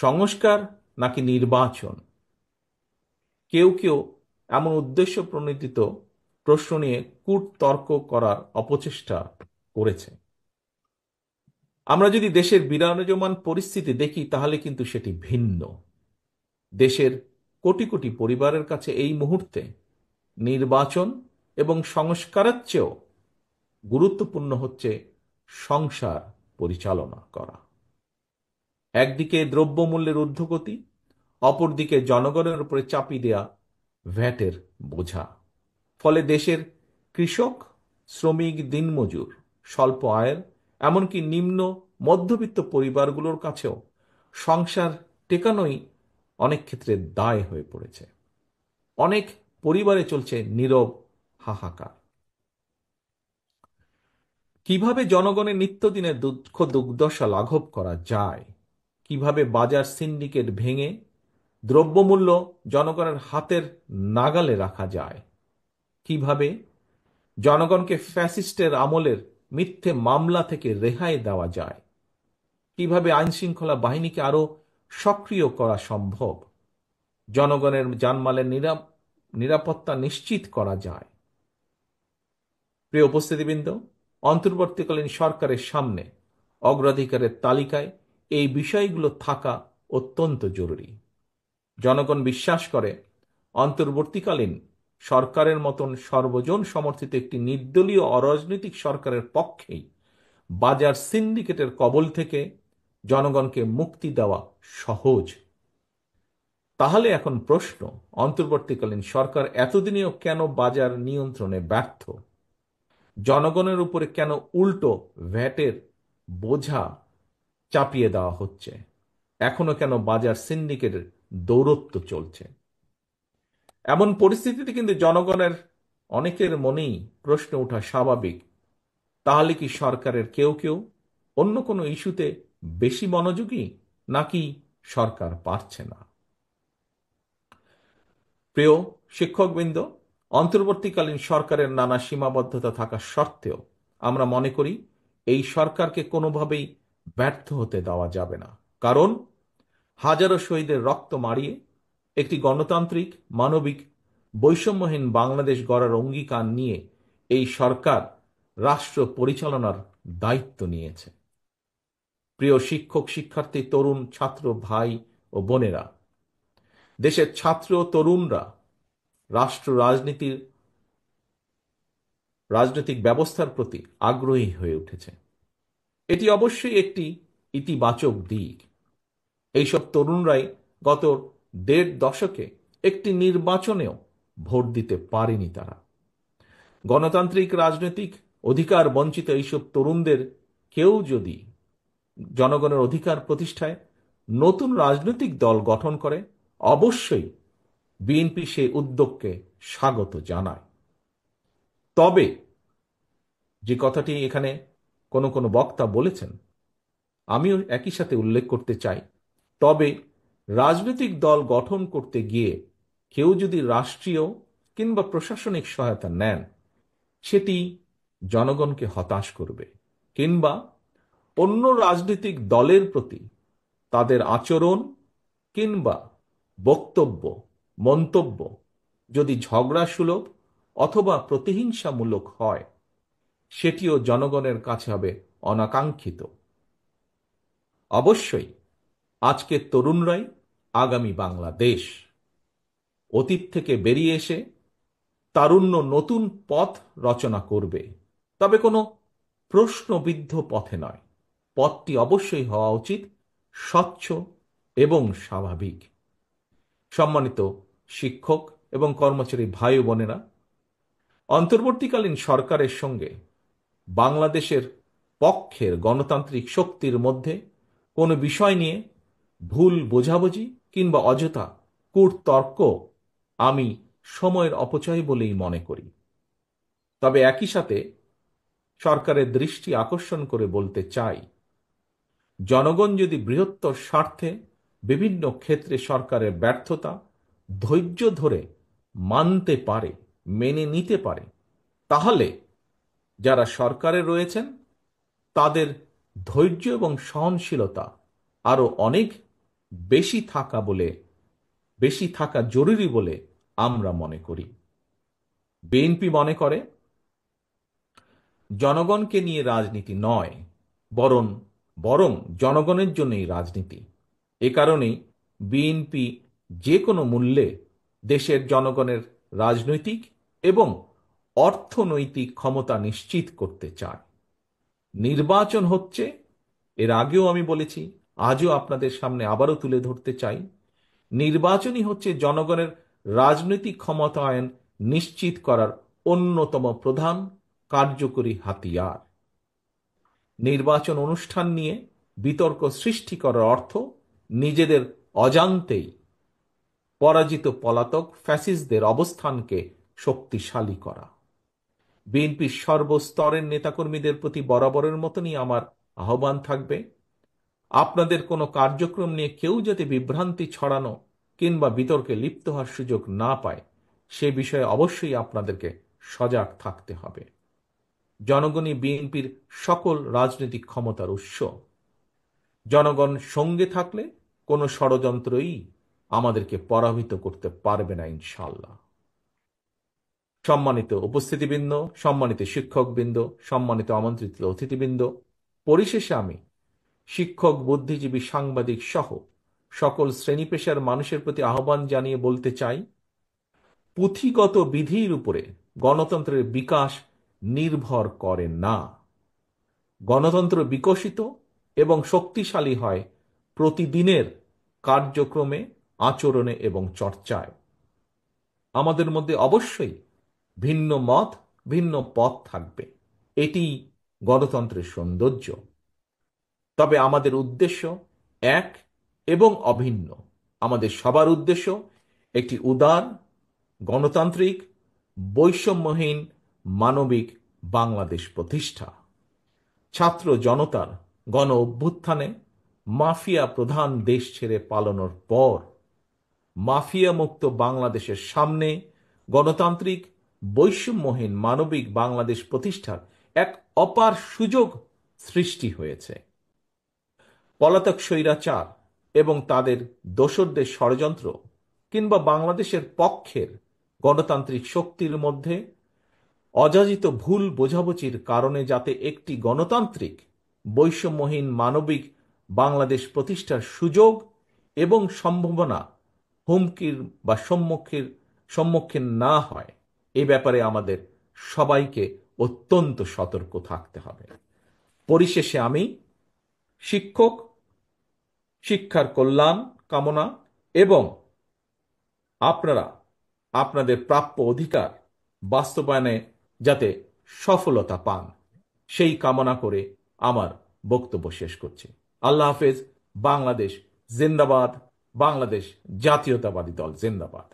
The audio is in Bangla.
সংস্কার নাকি নির্বাচন? কেউ কেউ এমন উদ্দেশ্য প্রণোদিত প্রশ্ন নিয়ে কূটতর্ক করার অপচেষ্টা করেছে। আমরা যদি দেশের বিরাজমান পরিস্থিতি দেখি তাহলে কিন্তু সেটি ভিন্ন। দেশের কোটি কোটি পরিবারের কাছে এই মুহূর্তে নির্বাচন এবং সংস্কারের চেয়েও গুরুত্বপূর্ণ হচ্ছে সংসার পরিচালনা করা। একদিকে দ্রব্যমূল্যের ঊর্ধ্বগতি, অপরদিকে জনগণের উপরে চাপিয়ে দেয়া ভ্যাটের বোঝা। ফলে দেশের কৃষক, শ্রমিক, দিনমজুর, স্বল্প আয়ের, এমনকি নিম্ন মধ্যবিত্ত পরিবারগুলোর কাছেও সংসার টেকানোই অনেক ক্ষেত্রে দায় হয়ে পড়েছে। অনেক পরিবারে চলছে নীরব হাহাকার। কিভাবে জনগণের নিত্যদিনের দুঃখ দুর্দশা লাঘব করা যায়, কিভাবে বাজার সিন্ডিকেট ভেঙে দ্রব্যমূল্য জনগণের হাতের নাগালে রাখা যায়, কিভাবে জনগণকে ফ্যাসিস্টের আমলের মিথ্যে মামলা থেকে রেহাই দেওয়া যায়, কিভাবে আইনশৃঙ্খলা বাহিনীকে আরো সক্রিয় করা সম্ভব, জনগণের জানমালের নিরাপত্তা নিশ্চিত করা যায়। প্রিয় উপস্থিতিবৃন্দ, অন্তর্বর্তীকালীন সরকারের সামনে অগ্রাধিকারের তালিকায় এই বিষয়গুলো থাকা অত্যন্ত জরুরি। জনগণ বিশ্বাস করে অন্তর্বর্তীকালীন সরকারের মতন সর্বজন সমর্থিত একটি নির্দলীয় অরাজনৈতিক সরকারের পক্ষেই বাজার সিন্ডিকেটের কবল থেকে জনগণকে মুক্তি দেওয়া সহজ। তাহলে এখন প্রশ্ন, অন্তর্বর্তীকালীন সরকার এতদিনেও কেন বাজার নিয়ন্ত্রণে ব্যর্থ? জনগণের উপরে কেন উল্টো ভ্যাটের বোঝা চাপিয়ে দেওয়া হচ্ছে? এখনো কেন বাজার সিন্ডিকেটের দৌরত্ব চলছে? এমন পরিস্থিতিতে কিন্তু জনগণের অনেকের মনেই প্রশ্ন ওঠা স্বাভাবিক, তাহলে কি সরকারের কেউ কেউ অন্য কোনো ইস্যুতে বেশি মনোযোগী, নাকি সরকার পারছে না? প্রিয় শিক্ষকবৃন্দ, অন্তর্বর্তীকালীন সরকারের নানা সীমাবদ্ধতা থাকা সত্ত্বেও আমরা মনে করি এই সরকারকে কোনোভাবেই ব্যর্থ হতে দেওয়া যাবে না। কারণ হাজারো শহীদের রক্ত মারিয়ে একটি গণতান্ত্রিক, মানবিক, বৈষম্যহীন বাংলাদেশ গড়ার অঙ্গীকার নিয়ে এই সরকার রাষ্ট্র পরিচালনার দায়িত্ব নিয়েছে। প্রিয় শিক্ষক, শিক্ষার্থী, তরুণ, ছাত্র ভাই ও বোনেরা, দেশের ছাত্র তরুণরা রাষ্ট্র রাজনৈতিক ব্যবস্থার প্রতি আগ্রহী হয়ে উঠেছে। এটি অবশ্যই একটি ইতিবাচক দিক। এইসব তরুণরাই গত ১.৫ দশকে একটি নির্বাচনেও ভোট দিতে পারেনি। তারা গণতান্ত্রিক রাজনৈতিক অধিকার বঞ্চিত এইসব তরুণদের কেউ যদি জনগণের অধিকার প্রতিষ্ঠায় নতুন রাজনৈতিক দল গঠন করে, অবশ্যই বিএনপি সেই উদ্যোগকে স্বাগত জানায়। তবে যে কথাটি এখানে কোনো বক্তা বলেছেন, আমিও একই সাথে উল্লেখ করতে চাই, তবে রাজনৈতিক দল গঠন করতে গিয়ে কেউ যদি রাষ্ট্রীয় কিংবা প্রশাসনিক সহায়তা নেন, সেটি জনগণকে হতাশ করবে, কিংবা অন্য রাজনৈতিক দলের প্রতি তাদের আচরণ কিংবা বক্তব্য, মন্তব্য যদি ঝগড়া সুলভ অথবা প্রতিহিংসামূলক হয়, সেটিও জনগণের কাছে হবে অনাকাঙ্ক্ষিত। অবশ্যই আজকের তরুণরাই আগামী বাংলাদেশ। অতীত থেকে বেরিয়ে এসে তারুণ্য নতুন পথ রচনা করবে, তবে কোনো প্রশ্নবিদ্ধ পথে নয়। পথটি অবশ্যই হওয়া উচিত স্বচ্ছ এবং স্বাভাবিক। সম্মানিত শিক্ষক এবং কর্মচারী ভাই ও বোনেরা, অন্তর্বর্তীকালীন সরকারের সঙ্গে বাংলাদেশের পক্ষের গণতান্ত্রিক শক্তির মধ্যে কোনো বিষয় নিয়ে ভুল বোঝাবুঝি কিংবা অযথা কূটতর্ক আমি সময়ের অপচয় বলেই মনে করি। তবে একই সাথে সরকারের দৃষ্টি আকর্ষণ করে বলতে চাই, জনগণ যদি বৃহত্তর স্বার্থে বিভিন্ন ক্ষেত্রে সরকারের ব্যর্থতা ধৈর্য ধরে মানতে পারে, মেনে নিতে পারে, তাহলে যারা সরকারে রয়েছেন তাদের ধৈর্য এবং সহনশীলতা আরো অনেক বেশি থাকা জরুরি বলে আমরা মনে করি। বিএনপি মনে করে জনগণকে নিয়ে রাজনীতি নয়, বরং বরং জনগণের জন্যই রাজনীতি। এ কারণেই বিএনপি যে কোনো মূল্যে দেশের জনগণের রাজনৈতিক এবং অর্থনৈতিক ক্ষমতা নিশ্চিত করতে চায়। নির্বাচন হচ্ছে, এর আগেও আমি বলেছি, আজও আপনাদের সামনে আবারও তুলে ধরতে চাই, নির্বাচনই হচ্ছে জনগণের রাজনৈতিক ক্ষমতায়ন নিশ্চিত করার অন্যতম প্রধান কার্যকরী হাতিয়ার। নির্বাচন অনুষ্ঠান নিয়ে বিতর্ক সৃষ্টি করার অর্থ নিজেদের অজান্তেই পরাজিত পলাতক ফ্যাসিস্টদের অবস্থানকে শক্তিশালী করা। বিএনপির সর্বস্তরের নেতাকর্মীদের প্রতি বরাবরের মতনই আমার আহ্বান থাকবে, আপনাদের কোনো কার্যক্রম নিয়ে কেউ যাতে বিভ্রান্তি ছড়ানো কিংবা বিতর্কে লিপ্ত হওয়ার সুযোগ না পায়, সে বিষয়ে অবশ্যই আপনাদেরকে সজাগ থাকতে হবে। জনগণই বিএনপির সকল রাজনৈতিক ক্ষমতার উৎস। জনগণ সঙ্গে থাকলে কোনো ষড়যন্ত্রই আমাদেরকে পরাভূত করতে পারবে না, ইনশাআল্লাহ। সম্মানিত উপস্থিতিবৃন্দ, সম্মানিত শিক্ষকবৃন্দ, সম্মানিত আমন্ত্রিত অতিথিবৃন্দ, পরিশেষে আমি শিক্ষক, বুদ্ধিজীবী, সাংবাদিক সহ সকল শ্রেণী পেশার মানুষের প্রতি আহ্বান জানিয়ে বলতে চাই, পুঁথিগত বিধির উপরে গণতন্ত্রের বিকাশ নির্ভর করে না। গণতন্ত্র বিকশিত এবং শক্তিশালী হয় প্রতিদিনের কার্যক্রমে, আচরণে এবং চর্চায়। আমাদের মধ্যে অবশ্যই ভিন্ন মত, ভিন্ন পথ থাকবে, এটি গণতন্ত্রের সৌন্দর্য। তবে আমাদের উদ্দেশ্য এক এবং অভিন্ন। আমাদের সবার উদ্দেশ্য একটি উদার, গণতান্ত্রিক, বৈষম্যহীন, মানবিক বাংলাদেশ প্রতিষ্ঠা। ছাত্র জনতার গণ অভ্যুত্থানে মাফিয়া প্রধান দেশ ছেড়ে পালানোর পর মাফিয়া মুক্ত বাংলাদেশের সামনে গণতান্ত্রিক, বৈষম্যহীন, মানবিক বাংলাদেশ প্রতিষ্ঠার এক অপার সুযোগ সৃষ্টি হয়েছে। পলাতক স্বৈরাচার এবং তাদের দোসরদের ষড়যন্ত্র কিংবা বাংলাদেশের পক্ষের গণতান্ত্রিক শক্তির মধ্যে অযাচিত ভুল বোঝাবুঝির কারণে যাতে একটি গণতান্ত্রিক, বৈষম্যহীন, মানবিক বাংলাদেশ প্রতিষ্ঠার সুযোগ এবং সম্ভাবনা হুমকির বা সম্মুখীন না হয়, এ ব্যাপারে আমাদের সবাইকে অত্যন্ত সতর্ক থাকতে হবে। পরিশেষে আমি শিক্ষক, শিক্ষার কল্যাণ কামনা এবং আপনারা আপনাদের প্রাপ্য অধিকার বাস্তবায়নে যাতে সফলতা পান, সেই কামনা করে আমার বক্তব্য শেষ করছি। আল্লাহ হাফেজ। বাংলাদেশ জিন্দাবাদ। বাংলাদেশ জাতীয়তাবাদী দল জিন্দাবাদ।